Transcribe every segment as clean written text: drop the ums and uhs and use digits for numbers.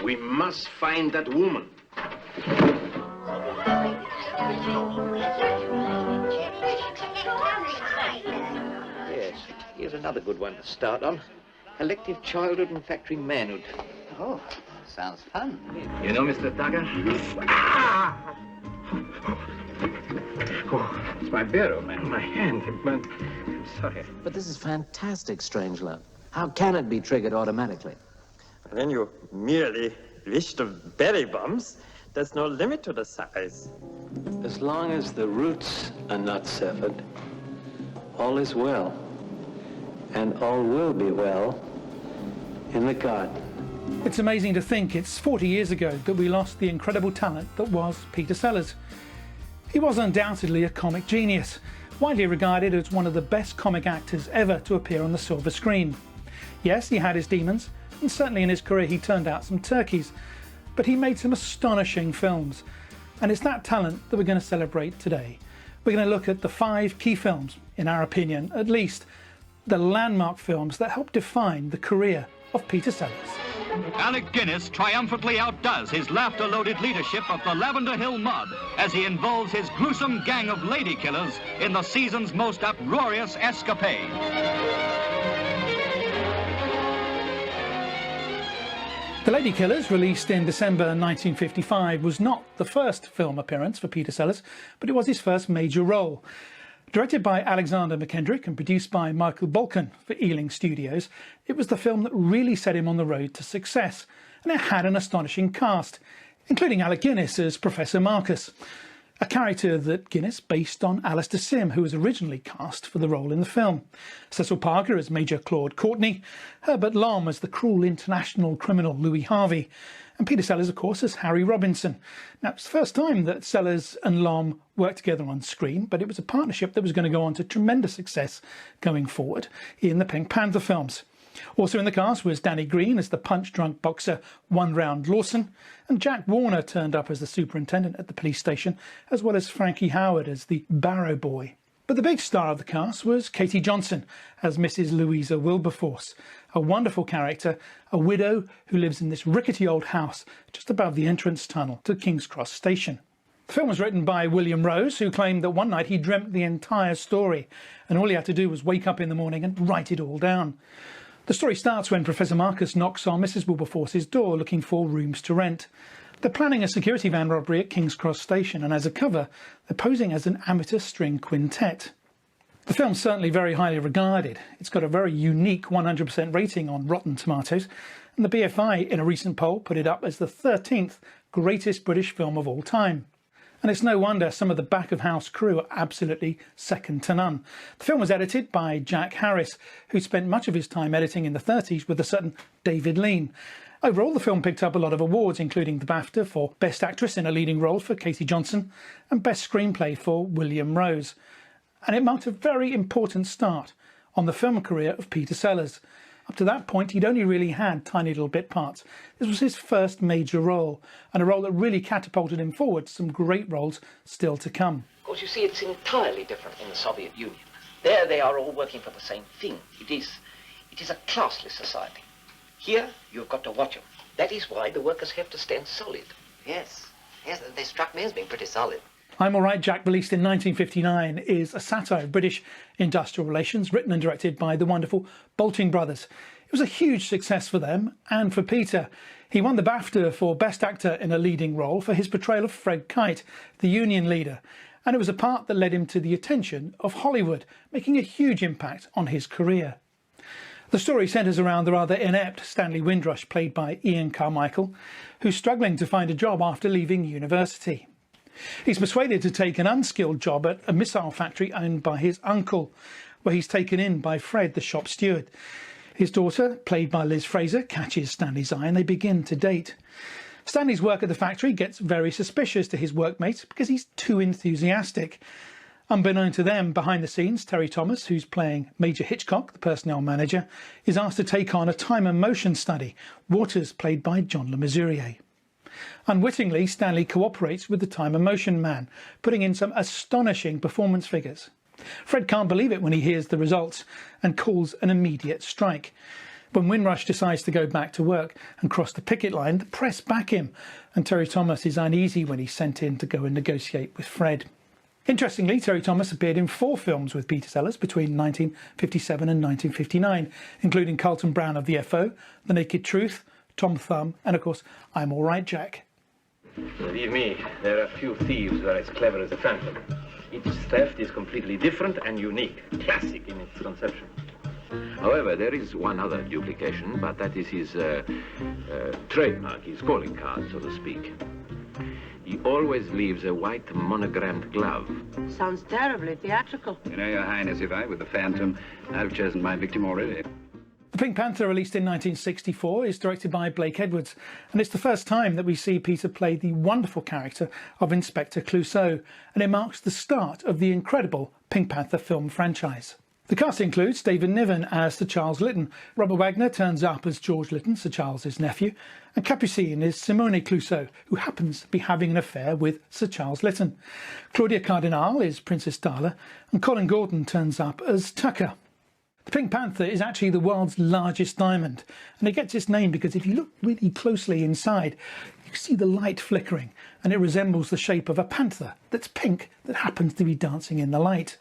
We must find that woman. Yes, here's another good one to start on. Elective childhood and factory manhood. Oh, sounds fun. You know, Mr. Tucker? Oh, it's my barrel, man. My hand. I'm sorry. But this is fantastic, Strangelove. How can it be triggered automatically? When you merely wish to bury bombs, there's no limit to the size. As long as the roots are not severed, all is well. And all will be well in the garden. It's amazing to think it's 40 years ago that we lost the incredible talent that was Peter Sellers. He was undoubtedly a comic genius, widely regarded as one of the best comic actors ever to appear on the silver screen. Yes, he had his demons, and certainly in his career he turned out some turkeys, but he made some astonishing films. And it's that talent that we're going to celebrate today. We're going to look at the 5 key films, in our opinion at least, the landmark films that helped define the career of Peter Sellers. Alec Guinness triumphantly outdoes his laughter-loaded leadership of the Lavender Hill Mob as he involves his gruesome gang of ladykillers in the season's most uproarious escapade. The Ladykillers, released in December 1955, was not the first film appearance for Peter Sellers, but it was his first major role. Directed by Alexander McKendrick and produced by Michael Balkan for Ealing Studios, it was the film that really set him on the road to success, and it had an astonishing cast, including Alec Guinness as Professor Marcus, a character that Guinness based on Alistair Sim, who was originally cast for the role in the film. Cecil Parker as Major Claude Courtney, Herbert Lom as the cruel international criminal Louis Harvey, and Peter Sellers, of course, as Harry Robinson. Now, it's the first time that Sellers and Lom worked together on screen, but it was a partnership that was going to go on to tremendous success going forward in the Pink Panther films. Also in the cast was Danny Green as the punch-drunk boxer One Round Lawson, and Jack Warner turned up as the superintendent at the police station, as well as Frankie Howard as the Barrow Boy. But the big star of the cast was Katie Johnson as Mrs. Louisa Wilberforce, a wonderful character, a widow who lives in this rickety old house just above the entrance tunnel to King's Cross Station. The film was written by William Rose, who claimed that one night he dreamt the entire story, and all he had to do was wake up in the morning and write it all down. The story starts when Professor Marcus knocks on Mrs. Wilberforce's door looking for rooms to rent. They're planning a security van robbery at King's Cross Station, and as a cover, they're posing as an amateur string quintet. The film's certainly very highly regarded. It's got a very unique 100% rating on Rotten Tomatoes, and the BFI in a recent poll put it up as the 13th greatest British film of all time. And it's no wonder some of the back-of-house crew are absolutely second to none. The film was edited by Jack Harris, who spent much of his time editing in the 30s with a certain David Lean. Overall, the film picked up a lot of awards, including the BAFTA for Best Actress in a Leading Role for Katie Johnson and Best Screenplay for William Rose. And it marked a very important start on the film career of Peter Sellers. Up to that point, he'd only really had tiny little bit parts. This was his first major role, and a role that really catapulted him forward to some great roles still to come. Of course, you see, it's entirely different in the Soviet Union. There they are all working for the same thing. It is a classless society. Here, you've got to watch them. That is why the workers have to stand solid. Yes, they struck me as being pretty solid. I'm All Right, Jack, released in 1959, is a satire of British industrial relations, written and directed by the wonderful Bolting brothers. It was a huge success for them and for Peter. He won the BAFTA for Best Actor in a Leading Role for his portrayal of Fred Kite, the union leader. And it was a part that led him to the attention of Hollywood, making a huge impact on his career. The story centres around the rather inept Stanley Windrush, played by Ian Carmichael, who's struggling to find a job after leaving university. He's persuaded to take an unskilled job at a missile factory owned by his uncle, where he's taken in by Fred, the shop steward. His daughter, played by Liz Fraser, catches Stanley's eye and they begin to date. Stanley's work at the factory gets very suspicious to his workmates because he's too enthusiastic. Unbeknown to them, behind the scenes, Terry Thomas, who's playing Major Hitchcock, the personnel manager, is asked to take on a time and motion study, Waters, played by John Le Mesurier. Unwittingly, Stanley cooperates with the time and motion man, putting in some astonishing performance figures. Fred can't believe it when he hears the results and calls an immediate strike. When Windrush decides to go back to work and cross the picket line, the press back him, and Terry Thomas is uneasy when he's sent in to go and negotiate with Fred. Interestingly, Terry Thomas appeared in 4 films with Peter Sellers between 1957 and 1959, including Carlton Brown of the FO, The Naked Truth, Tom Thumb, and of course, I'm All Right, Jack. Believe me, there are few thieves who are as clever as the Phantom. Each theft is completely different and unique, classic in its conception. However, there is one other duplication, but that is his trademark, his calling card, so to speak. He always leaves a white monogrammed glove. Sounds terribly theatrical. You know, Your Highness, if I were the Phantom, I'd have chosen my victim already. The Pink Panther, released in 1964, is directed by Blake Edwards, and it's the first time that we see Peter play the wonderful character of Inspector Clouseau, and it marks the start of the incredible Pink Panther film franchise. The cast includes David Niven as Sir Charles Lytton, Robert Wagner turns up as George Lytton, Sir Charles's nephew, and Capucine is Simone Clouseau, who happens to be having an affair with Sir Charles Lytton. Claudia Cardinal is Princess Darla, and Colin Gordon turns up as Tucker. The Pink Panther is actually the world's largest diamond, and it gets its name because if you look really closely inside, you see the light flickering, and it resembles the shape of a panther that's pink that happens to be dancing in the light.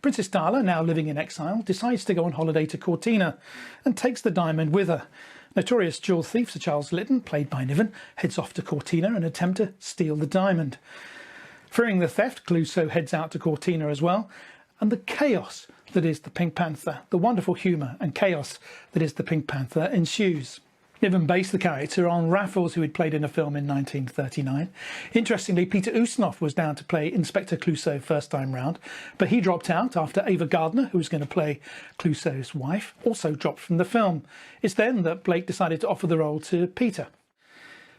Princess Darla, now living in exile, decides to go on holiday to Cortina and takes the diamond with her. Notorious jewel thief Sir Charles Lytton, played by Niven, heads off to Cortina and attempt to steal the diamond. Fearing the theft, Clouseau heads out to Cortina as well, and the chaos that is the Pink Panther, the wonderful humour and chaos that is the Pink Panther ensues. Niven based the character on Raffles, who had played in a film in 1939. Interestingly, Peter Ustinov was down to play Inspector Clouseau first time round, but he dropped out after Ava Gardner, who was going to play Clouseau's wife, also dropped from the film. It's then that Blake decided to offer the role to Peter.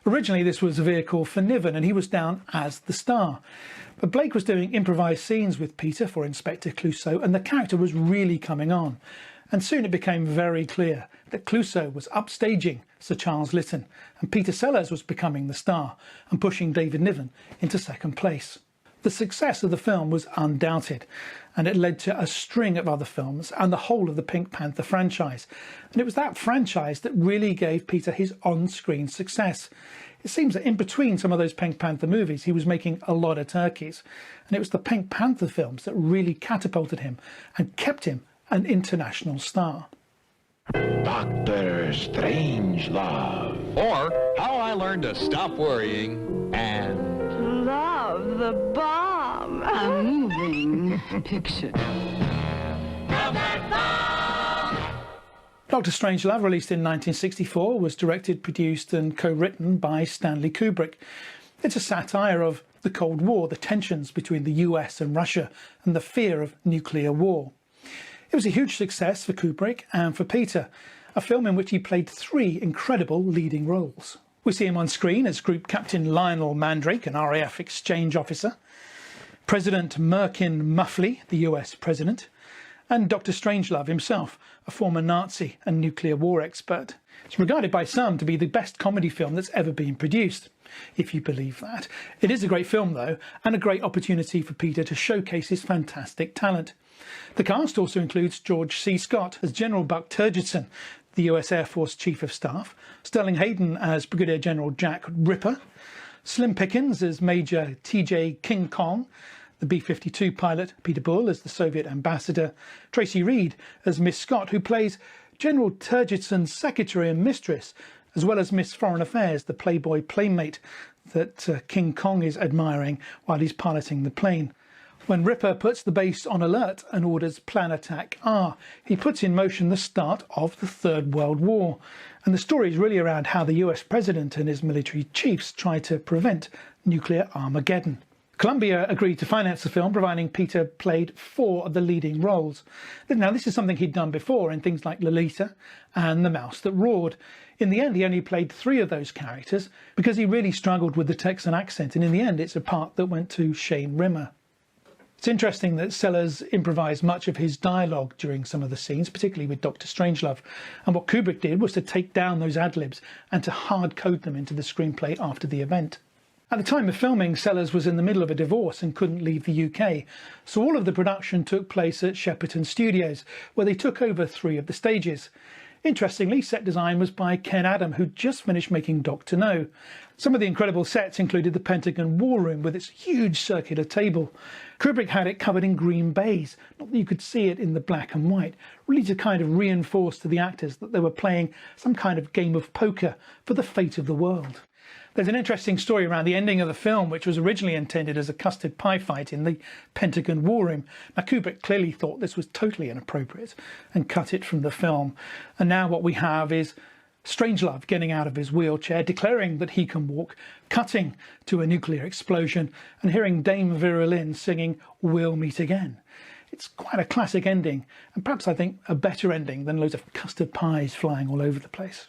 Originally, this was a vehicle for Niven, and he was down as the star. But Blake was doing improvised scenes with Peter for Inspector Clouseau, and the character was really coming on. And soon it became very clear that Clouseau was upstaging Sir Charles Lytton, and Peter Sellers was becoming the star and pushing David Niven into second place. The success of the film was undoubted, and it led to a string of other films and the whole of the Pink Panther franchise. And it was that franchise that really gave Peter his on-screen success. It seems that in between some of those Pink Panther movies, he was making a lot of turkeys. And it was the Pink Panther films that really catapulted him and kept him an international star. Dr. Strangelove. Or How I Learned to Stop Worrying and Love the bomb. A moving picture. Dr. Strangelove, released in 1964, was directed, produced and co-written by Stanley Kubrick. It's a satire of the Cold War, the tensions between the US and Russia, and the fear of nuclear war. It was a huge success for Kubrick and for Peter, a film in which he played 3 incredible leading roles. We see him on screen as Group Captain Lionel Mandrake, an RAF exchange officer, President Merkin Muffley, the US president, and Dr. Strangelove himself, a former Nazi and nuclear war expert. It's regarded by some to be the best comedy film that's ever been produced, if you believe that. It is a great film, though, and a great opportunity for Peter to showcase his fantastic talent. The cast also includes George C. Scott as General Buck Turgidson, the US Air Force Chief of Staff, Sterling Hayden as Brigadier General Jack Ripper, Slim Pickens as Major T.J. King Kong, the B-52 pilot Peter Bull as the Soviet ambassador, Tracy Reed as Miss Scott, who plays General Turgidson's secretary and mistress, as well as Miss Foreign Affairs, the playboy playmate that King Kong is admiring while he's piloting the plane. When Ripper puts the base on alert and orders Plan Attack R, he puts in motion the start of the Third World War. And the story is really around how the US president and his military chiefs try to prevent nuclear Armageddon. Columbia agreed to finance the film, providing Peter played 4 of the leading roles. Now, this is something he'd done before in things like Lolita and The Mouse That Roared. In the end, he only played 3 of those characters because he really struggled with the Texan accent, and in the end, it's a part that went to Shane Rimmer. It's interesting that Sellers improvised much of his dialogue during some of the scenes, particularly with Dr. Strangelove, and what Kubrick did was to take down those ad-libs and to hard-code them into the screenplay after the event. At the time of filming, Sellers was in the middle of a divorce and couldn't leave the UK, so all of the production took place at Shepperton Studios, where they took over 3 of the stages. Interestingly, set design was by Ken Adam, who'd just finished making Dr. No. Some of the incredible sets included the Pentagon War Room with its huge circular table. Kubrick had it covered in green baize, not that you could see it in the black and white, really to kind of reinforce to the actors that they were playing some kind of game of poker for the fate of the world. There's an interesting story around the ending of the film, which was originally intended as a custard pie fight in the Pentagon War Room. Now, Kubrick clearly thought this was totally inappropriate and cut it from the film. And now what we have is Strangelove getting out of his wheelchair, declaring that he can walk, cutting to a nuclear explosion, and hearing Dame Vera Lynn singing "We'll Meet Again." It's quite a classic ending, and perhaps I think a better ending than loads of custard pies flying all over the place.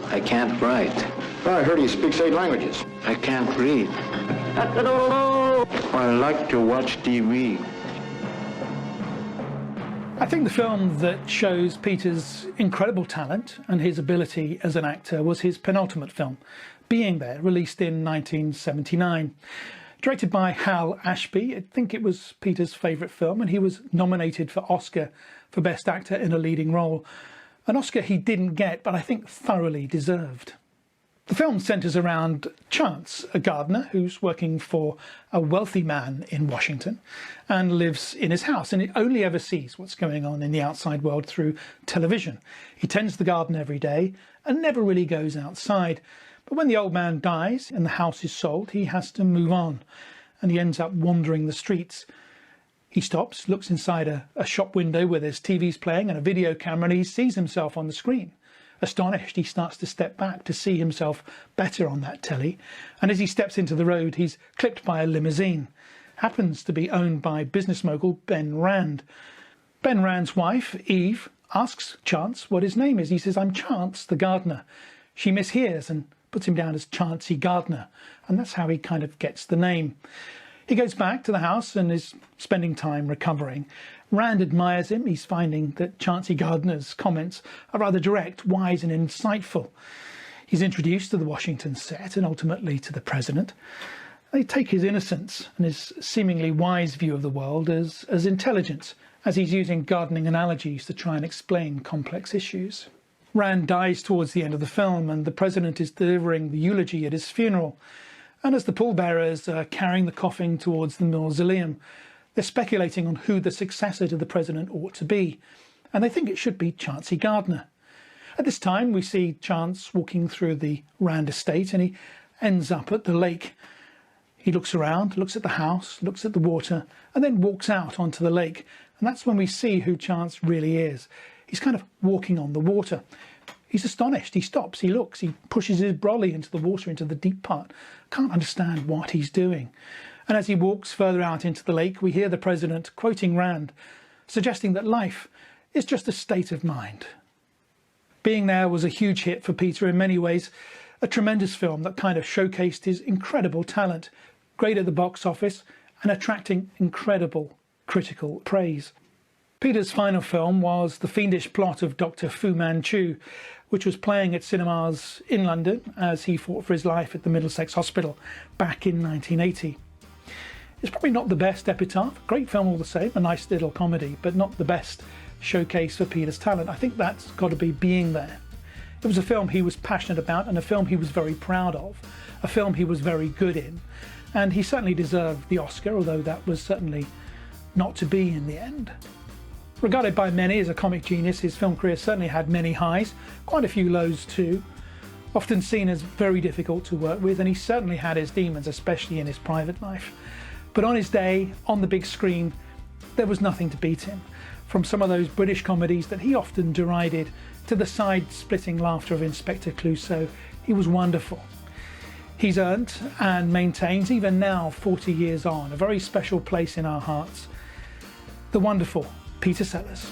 I can't write. I heard he speaks 8 languages. I can't read. I like to watch TV. I think the film that shows Peter's incredible talent and his ability as an actor was his penultimate film, Being There, released in 1979. Directed by Hal Ashby, I think it was Peter's favourite film, and he was nominated for Oscar for Best Actor in a Leading Role. An Oscar he didn't get, but I think thoroughly deserved. The film centres around Chance, a gardener who's working for a wealthy man in Washington and lives in his house, and he only ever sees what's going on in the outside world through television. He tends the garden every day and never really goes outside. But when the old man dies and the house is sold, he has to move on, and he ends up wandering the streets. He stops, looks inside a shop window where there's TVs playing and a video camera, and he sees himself on the screen. Astonished, he starts to step back to see himself better on that telly, and as he steps into the road, he's clipped by a limousine. Happens to be owned by business mogul Ben Rand. Ben Rand's wife, Eve, asks Chance what his name is. He says, "I'm Chance, the gardener." She mishears and puts him down as Chancey Gardner, and that's how he kind of gets the name. He goes back to the house and is spending time recovering. Rand admires him. He's finding that Chancey Gardner's comments are rather direct, wise and insightful. He's introduced to the Washington set and ultimately to the president. They take his innocence and his seemingly wise view of the world as intelligence, as he's using gardening analogies to try and explain complex issues. Rand dies towards the end of the film, and the president is delivering the eulogy at his funeral. And as the pallbearers are carrying the coffin towards the mausoleum, they're speculating on who the successor to the president ought to be, and they think it should be Chancey Gardner. At this time, we see Chance walking through the Rand estate, and he ends up at the lake. He looks around, looks at the house, looks at the water, and then walks out onto the lake. And that's when we see who Chance really is. He's kind of walking on the water. He's astonished. He stops, he looks, he pushes his brolly into the water, into the deep part. Can't understand what he's doing. And as he walks further out into the lake, we hear the president quoting Rand, suggesting that life is just a state of mind. Being There was a huge hit for Peter in many ways, a tremendous film that kind of showcased his incredible talent, great at the box office and attracting incredible critical praise. Peter's final film was the fiendish plot of Dr. Fu Manchu, which was playing at cinemas in London as he fought for his life at the Middlesex Hospital back in 1980. It's probably not the best epitaph, great film all the same, a nice little comedy, but not the best showcase for Peter's talent. I think that's got to be Being There. It was a film he was passionate about and a film he was very proud of, a film he was very good in, and he certainly deserved the Oscar, although that was certainly not to be in the end. Regarded by many as a comic genius, his film career certainly had many highs, quite a few lows too, often seen as very difficult to work with, and he certainly had his demons, especially in his private life. But on his day, on the big screen, there was nothing to beat him. From some of those British comedies that he often derided, to the side-splitting laughter of Inspector Clouseau, he was wonderful. He's earned and maintains, even now 40 years on, a very special place in our hearts. The wonderful Peter Sellers.